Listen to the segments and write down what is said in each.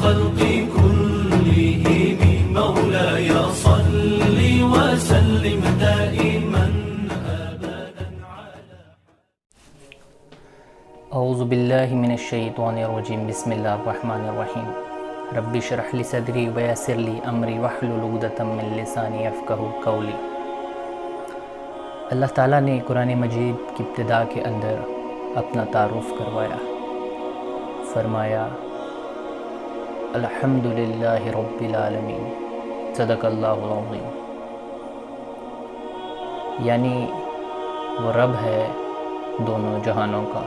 الخلق كلهم مولاي صل وسلم دائما أبدا على اعوذ باللہ من الشیطان الرجیم بسم اللہ الرحمن الرحیم رب اشرح لی صدری ویسر لی امری واحلل عقدۃ من لسانی یفقہوا قولی۔ اللہ تعالیٰ نے قرآن مجید کی ابتدا کے اندر اپنا تعارف کروایا، فرمایا الحمدللہ رب العالمین، صدق اللہ العظیم، یعنی وہ رب ہے دونوں جہانوں کا۔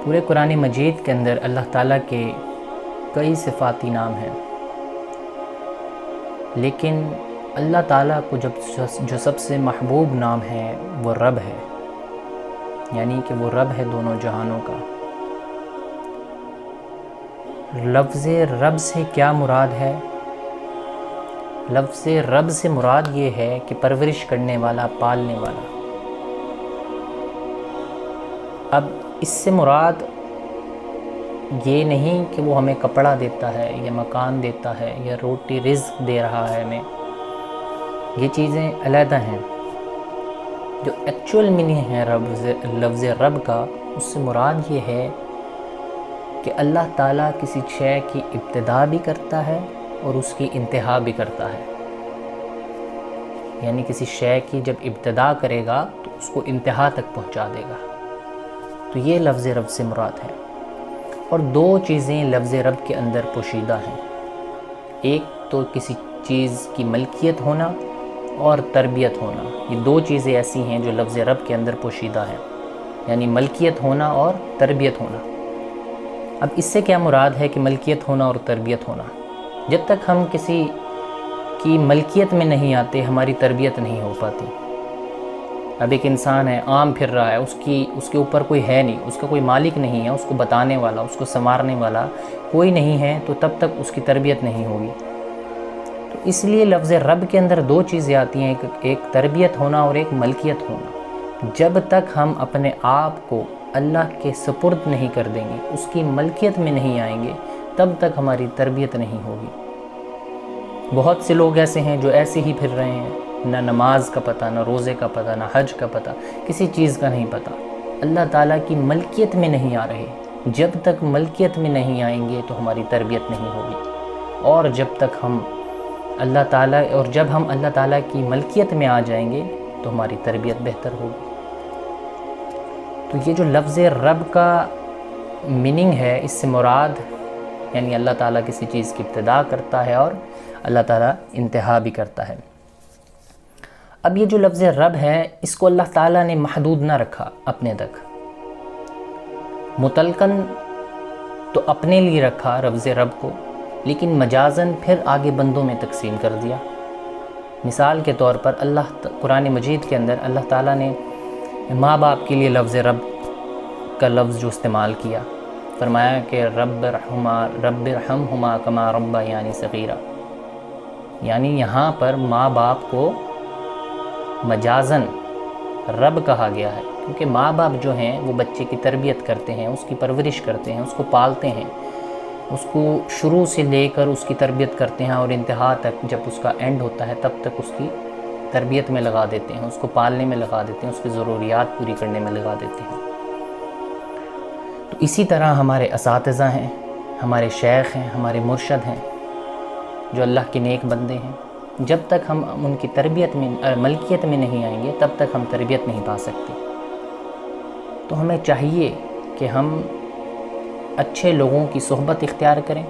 پورے قرآن مجید کے اندر اللہ تعالیٰ کے کئی صفاتی نام ہیں، لیکن اللہ تعالیٰ کو جو سب سے محبوب نام ہے وہ رب ہے، یعنی کہ وہ رب ہے دونوں جہانوں کا۔ لفظ رب سے کیا مراد ہے؟ لفظ رب سے مراد یہ ہے کہ پرورش کرنے والا، پالنے والا۔ اب اس سے مراد یہ نہیں کہ وہ ہمیں کپڑا دیتا ہے یا مکان دیتا ہے یا روٹی رزق دے رہا ہے ہمیں، یہ چیزیں علیحدہ ہیں۔ جو ایکچول میننگ ہے لفظ رب کا، اس سے مراد یہ ہے کہ اللہ تعالیٰ کسی شے کی ابتدا بھی کرتا ہے اور اس کی انتہا بھی کرتا ہے، یعنی کسی شے کی جب ابتدا کرے گا تو اس کو انتہا تک پہنچا دے گا، تو یہ لفظ رب سے مراد ہے۔ اور دو چیزیں لفظ رب کے اندر پوشیدہ ہیں، ایک تو کسی چیز کی ملکیت ہونا اور تربیت ہونا۔ یہ دو چیزیں ایسی ہیں جو لفظ رب کے اندر پوشیدہ ہیں، یعنی ملکیت ہونا اور تربیت ہونا۔ اب اس سے کیا مراد ہے کہ ملکیت ہونا اور تربیت ہونا؟ جب تک ہم کسی کی ملکیت میں نہیں آتے، ہماری تربیت نہیں ہو پاتی۔ اب ایک انسان ہے، عام پھر رہا ہے، اس کے اوپر کوئی ہے نہیں، اس کا کوئی مالک نہیں ہے، اس کو بتانے والا، اس کو سنوارنے والا کوئی نہیں ہے، تو تب تک اس کی تربیت نہیں ہوگی۔ تو اس لیے لفظ رب کے اندر دو چیزیں آتی ہیں، ایک تربیت ہونا اور ایک ملکیت ہونا۔ جب تک ہم اپنے آپ کو اللہ کے سپرد نہیں کر دیں گے، اس کی ملکیت میں نہیں آئیں گے، تب تک ہماری تربیت نہیں ہوگی۔ بہت سے لوگ ایسے ہیں جو ایسے ہی پھر رہے ہیں، نہ نماز کا پتہ، نہ روزے کا پتہ، نہ حج کا پتہ، کسی چیز کا نہیں پتہ، اللہ تعالیٰ کی ملکیت میں نہیں آ رہے۔ جب تک ملکیت میں نہیں آئیں گے تو ہماری تربیت نہیں ہوگی، اور جب ہم اللہ تعالیٰ کی ملکیت میں آ جائیں گے تو ہماری تربیت بہتر ہوگی۔ تو یہ جو لفظ رب کا میننگ ہے، اس سے مراد یعنی اللہ تعالیٰ کسی چیز کی ابتدا کرتا ہے اور اللہ تعالیٰ انتہا بھی کرتا ہے۔ اب یہ جو لفظ رب ہے، اس کو اللہ تعالیٰ نے محدود نہ رکھا اپنے تک، مطلقاً تو اپنے لیے رکھا لفظ رب کو، لیکن مجازاً پھر آگے بندوں میں تقسیم کر دیا۔ مثال کے طور پر قرآن مجید کے اندر اللہ تعالیٰ نے ماں باپ کے لیے لفظ رب کا لفظ جو استعمال کیا، فرمایا کہ رب ارحمہما کما ربیانی صغیرا، یعنی یہاں پر ماں باپ کو مجازاً رب کہا گیا ہے، کیونکہ ماں باپ جو ہیں وہ بچے کی تربیت کرتے ہیں، اس کی پرورش کرتے ہیں، اس کو پالتے ہیں، اس کو شروع سے لے کر اس کی تربیت کرتے ہیں، اور انتہا تک جب اس کا اینڈ ہوتا ہے تب تک اس کی تربیت میں لگا دیتے ہیں، اس کو پالنے میں لگا دیتے ہیں، اس کی ضروریات پوری کرنے میں لگا دیتے ہیں۔ تو اسی طرح ہمارے اساتذہ ہیں، ہمارے شیخ ہیں، ہمارے مرشد ہیں، جو اللہ کے نیک بندے ہیں، جب تک ہم ان کی تربیت میں ملکیت میں نہیں آئیں گے تب تک ہم تربیت نہیں پا سکتے۔ تو ہمیں چاہیے کہ ہم اچھے لوگوں کی صحبت اختیار کریں،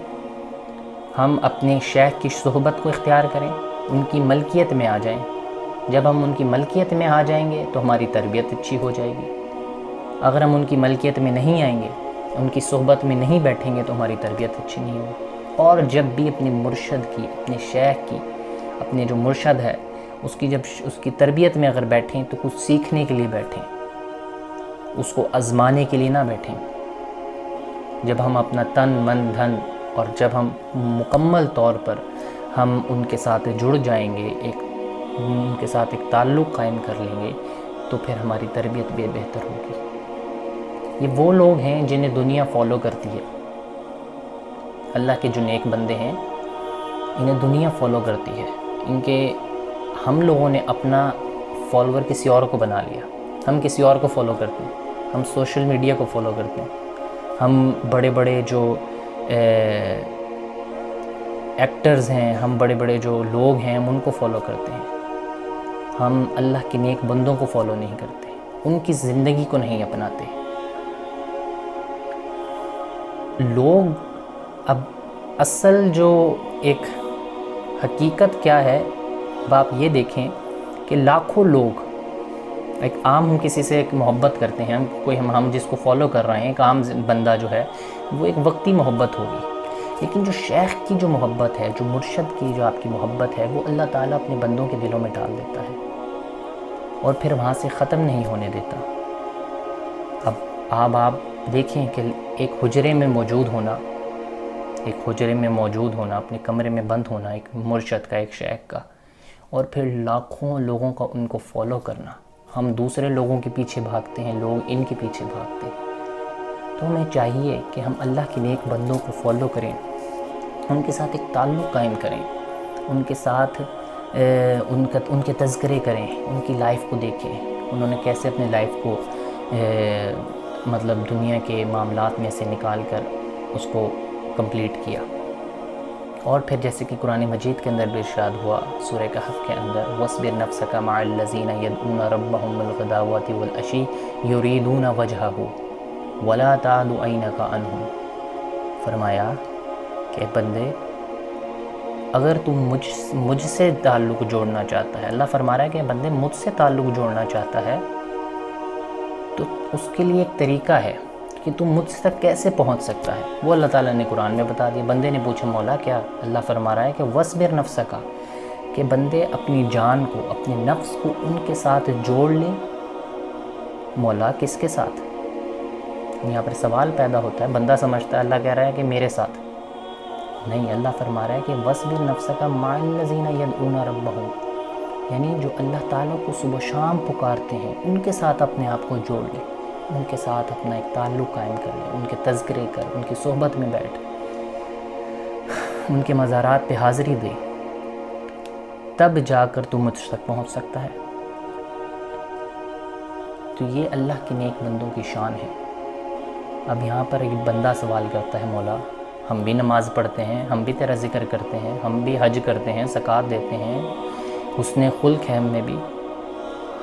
ہم اپنے شیخ کی صحبت کو اختیار کریں، ان کی ملکیت میں آ جائیں۔ جب ہم ان کی ملکیت میں آ جائیں گے تو ہماری تربیت اچھی ہو جائے گی۔ اگر ہم ان کی ملکیت میں نہیں آئیں گے، ان کی صحبت میں نہیں بیٹھیں گے تو ہماری تربیت اچھی نہیں ہوگی۔ اور جب بھی اپنے مرشد کی، اپنے شیخ کی، اپنے جو مرشد ہے اس کی تربیت میں اگر بیٹھیں تو کچھ سیکھنے کے لیے بیٹھیں، اس کو آزمانے کے لیے نہ بیٹھیں۔ جب ہم اپنا تن من دھن اور جب ہم مکمل طور پر ہم ان کے ساتھ جڑ جائیں گے، ان کے ساتھ ایک تعلق قائم کر لیں گے، تو پھر ہماری تربیت بھی بہتر ہوگی۔ یہ وہ لوگ ہیں جنہیں دنیا فالو کرتی ہے، اللہ کے جو نیک بندے ہیں انہیں دنیا فالو کرتی ہے، ہم لوگوں نے اپنا فالوور کسی اور کو بنا لیا، ہم کسی اور کو فالو کرتے ہیں، ہم سوشل میڈیا کو فالو کرتے ہیں، ہم بڑے بڑے جو ایکٹرز ہیں، ہم بڑے بڑے جو لوگ ہیں ہم ان کو فالو کرتے ہیں، ہم اللہ کے نیک بندوں کو فالو نہیں کرتے، ان کی زندگی کو نہیں اپناتے۔ لوگ اب اصل جو ایک حقیقت کیا ہے، اب آپ یہ دیکھیں کہ لاکھوں لوگ ایک عام ہم کسی سے ایک محبت کرتے ہیں، ہم جس کو فالو کر رہے ہیں، ایک عام بندہ جو ہے وہ ایک وقتی محبت ہوگی، لیکن جو شیخ کی جو محبت ہے، جو مرشد کی جو آپ کی محبت ہے، وہ اللہ تعالیٰ اپنے بندوں کے دلوں میں ڈال دیتا ہے اور پھر وہاں سے ختم نہیں ہونے دیتا۔ اب آپ دیکھیں کہ ایک حجرے میں موجود ہونا، اپنے کمرے میں بند ہونا ایک مرشد کا، ایک شیخ کا، اور پھر لاکھوں لوگوں کا ان کو فالو کرنا۔ ہم دوسرے لوگوں کے پیچھے بھاگتے ہیں، لوگ ان کے پیچھے بھاگتے ہیں۔ تو ہمیں چاہیے کہ ہم اللہ کے نیک بندوں کو فالو کریں، ان کے ساتھ ایک تعلق قائم کریں، ان کے ساتھ ان کے تذکرے کریں، ان کی لائف کو دیکھیں، انہوں نے کیسے اپنے لائف کو مطلب دنیا کے معاملات میں سے نکال کر اس کو کمپلیٹ کیا۔ اور پھر جیسے کہ قرآن مجید کے اندر بھی ارشاد ہوا سورہ کہف کے اندر، وَاصْبِرْ نَفْسَكَ مَعَ الَّذِينَ يَدْعُونَ رَبَّهُم بِالْغَدَاوَةِ وَالْعَشِيِّ يُرِيدُونَ وَجْهَهُ وَلَا تَعْدُ عَيْنَكَ عَنْهُمْ۔ فرمایا کہ بندے اگر تم مجھ سے تعلق جوڑنا چاہتا ہے، اللہ فرما رہا ہے کہ بندے مجھ سے تعلق جوڑنا چاہتا ہے تو اس کے لیے ایک طریقہ ہے کہ تم مجھ تک کیسے پہنچ سکتا ہے، وہ اللہ تعالیٰ نے قرآن میں بتا دیا۔ بندے نے پوچھا مولا کیا؟ اللہ فرما رہا ہے کہ وَاصْبِرْ نَفْسَكَ، کہ بندے اپنی جان کو، اپنے نفس کو ان کے ساتھ جوڑ لیں۔ مولا کس کے ساتھ؟ یہاں پر سوال پیدا ہوتا ہے، بندہ سمجھتا ہے اللہ کہہ رہا ہے کہ میرے ساتھ، نہیں، اللہ فرما رہا ہے کہ وَاصْبِرْ نَفْسَكَ مَعَ الَّذِينَ يَدْعُونَ رَبَّهُم، یعنی جو اللہ تعالیٰ کو صبح شام پکارتے ہیں ان کے ساتھ اپنے آپ کو جوڑ لیں، ان کے ساتھ اپنا ایک تعلق قائم کر لیں، ان کے تذکرے کر، ان کی صحبت میں بیٹھ، ان کے مزارات پہ حاضری دے، تب جا کر تو مجھ تک پہنچ سکتا ہے۔ تو یہ اللہ کے نیک بندوں کی شان ہے۔ اب یہاں پر ایک بندہ سوال کرتا ہے مولا ہم بھی نماز پڑھتے ہیں، ہم بھی تیرا ذکر کرتے ہیں، ہم بھی حج کرتے ہیں، زکوٰۃ دیتے ہیں، حسن خلق ہے ہم میں بھی،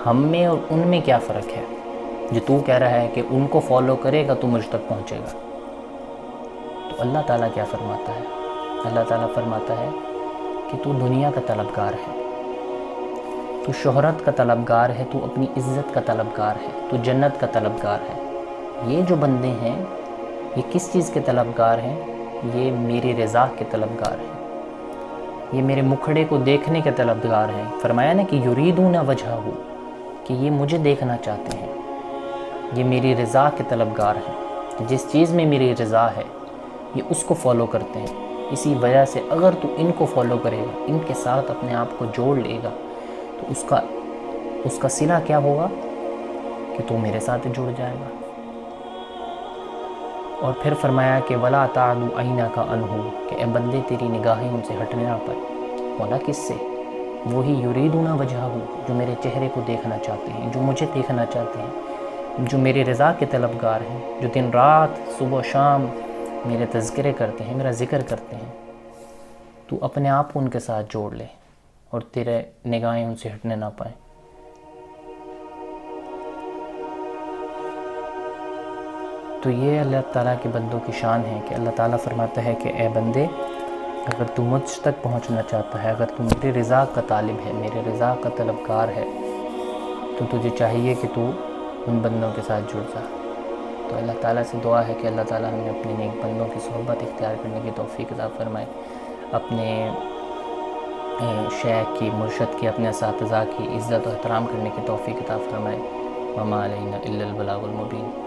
ہم میں اور ان میں کیا فرق ہے جو تو کہہ رہا ہے کہ ان کو فالو کرے گا تو مجھ تک پہنچے گا؟ تو اللہ تعالیٰ کیا فرماتا ہے؟ اللہ تعالیٰ فرماتا ہے کہ تو دنیا کا طلبگار ہے، تو شہرت کا طلبگار ہے، تو اپنی عزت کا طلبگار ہے، تو جنت کا طلبگار ہے۔ یہ جو بندے ہیں یہ کس چیز کے طلبگار ہیں؟ یہ میری رضا کے طلبگار ہیں، یہ میرے مکھڑے کو دیکھنے کے طلبگار ہیں۔ فرمایا نا کہ یریدون وجہہ، کہ یہ مجھے دیکھنا چاہتے ہیں، یہ میری رضا کے طلبگار ہیں، جس چیز میں میری رضا ہے یہ اس کو فالو کرتے ہیں۔ اسی وجہ سے اگر تو ان کو فالو کرے گا، ان کے ساتھ اپنے آپ کو جوڑ لے گا، تو اس کا صلہ کیا ہوگا کہ تو میرے ساتھ جڑ جائے گا۔ اور پھر فرمایا کہ وَلَا تَعْدُ عَيْنَكَ عَنْهُ، کہ اے بندے تیری نگاہیں ان سے ہٹنے نہ پائے۔ مولا کس سے؟ وہی یریدون وجہہ، جو میرے چہرے کو دیکھنا چاہتے ہیں، جو مجھے دیکھنا چاہتے ہیں، جو میرے رضا کے طلبگار ہیں، جو دن رات صبح و شام میرے تذکرے کرتے ہیں، میرا ذکر کرتے ہیں۔ تو اپنے آپ کو ان کے ساتھ جوڑ لے اور تیرے نگاہیں ان سے ہٹنے نہ پائیں۔ تو یہ اللہ تعالیٰ کے بندوں کی شان ہے کہ اللہ تعالیٰ فرماتا ہے کہ اے بندے اگر تو مجھ تک پہنچنا چاہتا ہے، اگر تو میری رضا کا طالب ہے، میرے رضا کا طلبگار ہے، تو تجھے چاہیے کہ تو ان بندوں کے ساتھ جڑ جا۔ تو اللہ تعالیٰ سے دعا ہے کہ اللہ تعالیٰ ہمیں اپنے نیک بندوں کی صحبت اختیار کرنے کی توفیق عطا فرمائے، اپنے شیخ کی، مرشد کی، اپنے اساتذہ کی عزت و احترام کرنے کی توفیق عطا فرمائے۔ وما علینا الا البلاغ المبین۔